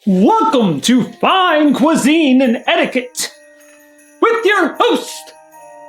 Welcome to Fine Cuisine and Etiquette with your host,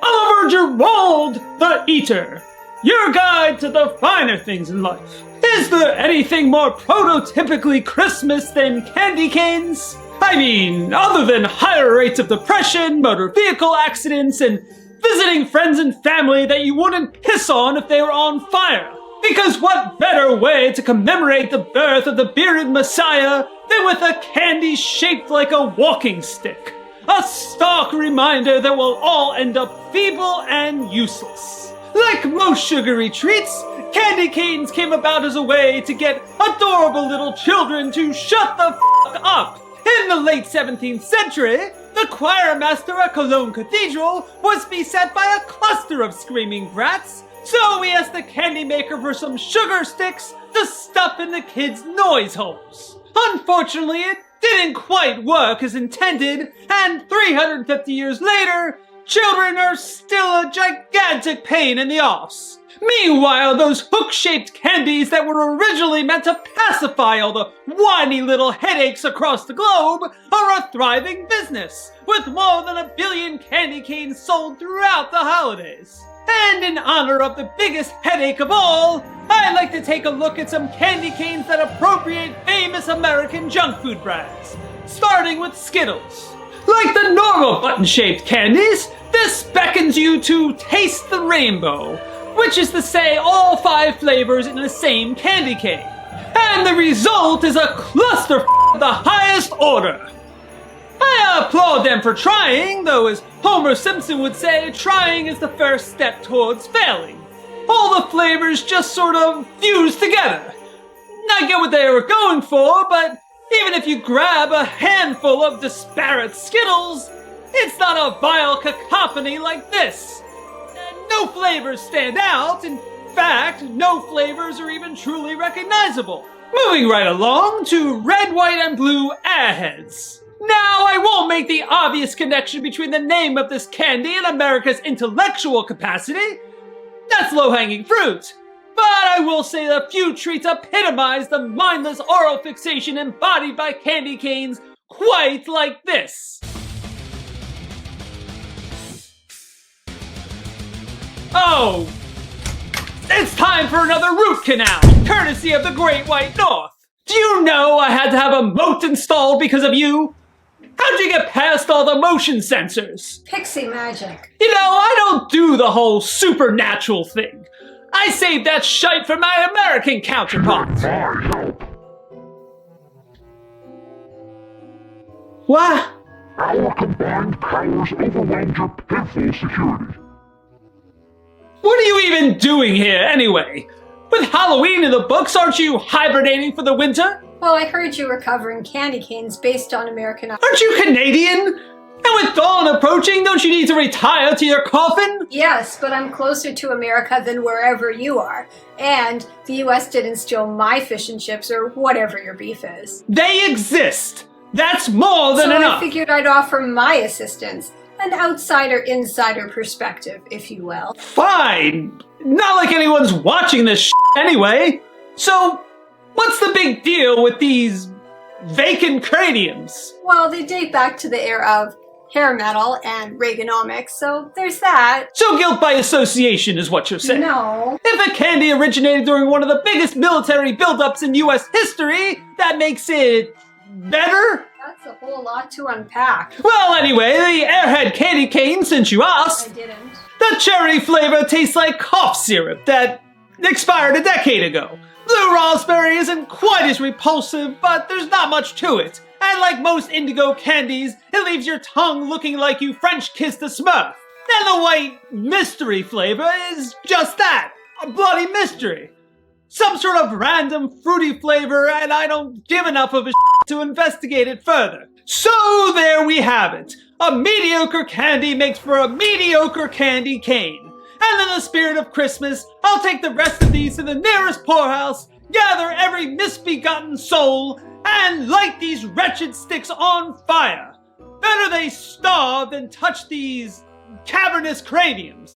Oliver Gerald the Eater, your guide to the finer things in life. Is there anything more prototypically Christmas than candy canes? I mean, other than higher rates of depression, motor vehicle accidents, and visiting friends and family that you wouldn't piss on if they were on fire. Because what better way to commemorate the birth of the bearded Messiah than with a candy shaped like a walking stick? A stark reminder that we'll all end up feeble and useless. Like most sugary treats, candy canes came about as a way to get adorable little children to shut the f*** up. In the late 17th century, the choir master at Cologne Cathedral was beset by a cluster of screaming brats, so we asked the candy maker for some sugar sticks to stuff in the kids' noise holes. Unfortunately, it didn't quite work as intended, and 350 years later, children are still a gigantic pain in the arse. Meanwhile, those hook-shaped candies that were originally meant to pacify all the whiny little headaches across the globe are a thriving business, with more than 1 billion candy canes sold throughout the holidays. And in honor of the biggest headache of all, I'd like to take a look at some candy canes that appropriate famous American junk food brands, starting with Skittles. Like the normal button-shaped candies, this beckons you to taste the rainbow, which is to say all 5 flavors in the same candy cane. And the result is a cluster of the highest order. I applaud them for trying, though as Homer Simpson would say, trying is the first step towards failing. All the flavors just sort of fuse together. I get what they were going for, but even if you grab a handful of disparate Skittles, it's not a vile cacophony like this. No flavors stand out. In fact, no flavors are even truly recognizable. Moving right along to red, white, and blue Airheads. Now, I won't make the obvious connection between the name of this candy and America's intellectual capacity. That's low-hanging fruit. But I will say that few treats epitomize the mindless oral fixation embodied by candy canes quite like this. Oh, it's time for another root canal, courtesy of the Great White North. Do you know I had to have a moat installed because of you? How'd you get past all the motion sensors? Pixie magic. You know, I don't do the whole supernatural thing. I saved that shite for my American counterpart. What? Our combined powers overwhelmed your pitiful security. What are you even doing here, anyway? With Halloween in the books, aren't you hibernating for the winter? Well, I heard you were covering candy canes based on American... Aren't you Canadian? And with dawn approaching, don't you need to retire to your coffin? Yes, but I'm closer to America than wherever you are. And the US didn't steal my fish and chips or whatever your beef is. They exist! That's more than enough! So I figured I'd offer my assistance. An outsider-insider perspective, if you will. Fine! Not like anyone's watching this anyway. So, what's the big deal with these vacant craniums? Well, they date back to the era of hair metal and Reaganomics, so there's that. So guilt by association is what you're saying? No. If a candy originated during one of the biggest military buildups in US history, that makes it better? That's a whole lot to unpack. Well, anyway, the Airhead candy cane, since you asked. I didn't. The cherry flavor tastes like cough syrup that expired a decade ago. Blue raspberry isn't quite as repulsive, but there's not much to it. And like most indigo candies, it leaves your tongue looking like you French kissed a Smurf. And the white mystery flavor is just that, a bloody mystery. Some sort of random fruity flavor, and I don't give enough of a to investigate it further. So there we have it. A mediocre candy makes for a mediocre candy cane. And in the spirit of Christmas, I'll take the rest of these to the nearest poorhouse, gather every misbegotten soul, and light these wretched sticks on fire. Better they starve than touch these cavernous craniums.